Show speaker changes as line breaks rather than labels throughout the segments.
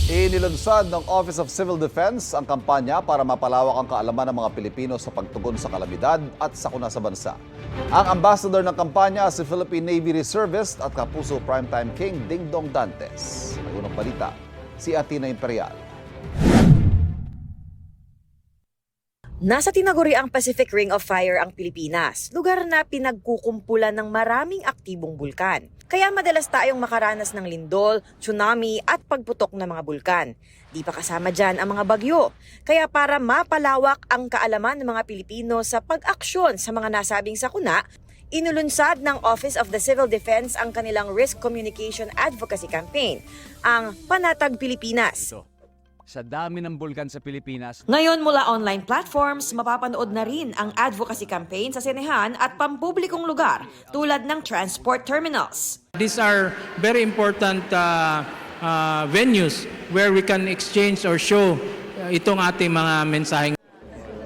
Inilunsad ng Office of Civil Defense ang kampanya para mapalawak ang kaalaman ng mga Pilipino sa pagtugon sa kalamidad at sakuna sa bansa. Ang ambassador ng kampanya si Philippine Navy Reservist at Kapuso Primetime King Dingdong Dantes. May unang balita, si Athena Imperial.
Nasa tinaguriang Pacific Ring of Fire ang Pilipinas, lugar na pinagkukumpulan ng maraming aktibong bulkan. Kaya madalas tayong makaranas ng lindol, tsunami at pagputok ng mga bulkan. Di pa kasama dyan ang mga bagyo. Kaya para mapalawak ang kaalaman ng mga Pilipino sa pag-aksyon sa mga nasabing sakuna, inulunsad ng Office of the Civil Defense ang kanilang Risk Communication Advocacy Campaign, ang Panatag Pilipinas.
Sa dami ng bulkan sa Pilipinas.
Ngayon mula online platforms, mapapanood na rin ang advocacy campaign sa sinehan at pampublikong lugar tulad ng transport terminals.
These are very important venues where we can exchange or show itong ating mga mensaheng.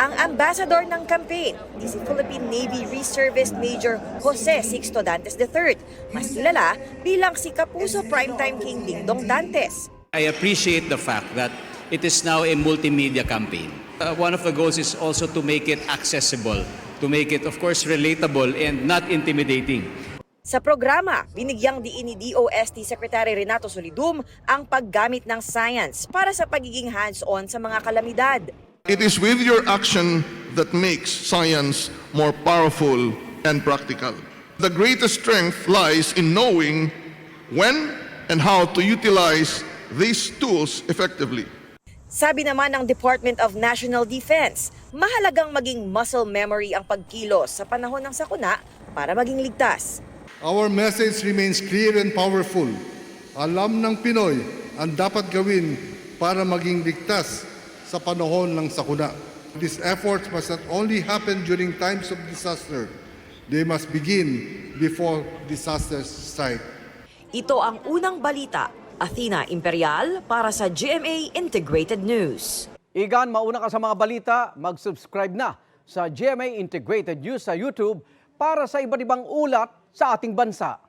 Ang ambassador ng campaign, si Philippine Navy Reservist Major Jose Sixto Dantes III, mas kilala bilang si Kapuso Primetime King Dingdong Dantes.
I appreciate the fact that it is now a multimedia campaign. One of the goals is also to make it accessible, to make it, of course, relatable and not intimidating.
Sa programa, binigyang diin ni DOST Secretary Renato Solidum ang paggamit ng science para sa pagiging hands-on sa mga kalamidad.
It is with your action that makes science more powerful and practical. The greatest strength lies in knowing when and how to utilize these tools effectively.
Sabi naman ng Department of National Defense, mahalagang maging muscle memory ang pagkilos sa panahon ng sakuna para maging ligtas.
Our message remains clear and powerful. Alam ng Pinoy ang dapat gawin para maging ligtas sa panahon ng sakuna. These efforts must not only happen during times of disaster, they must begin before disasters strike.
Ito ang unang balita. Athena Imperial para sa GMA Integrated News.
Igan, mauna ka sa mga balita, mag-subscribe na sa GMA Integrated News sa YouTube para sa iba't ibang ulat sa ating bansa.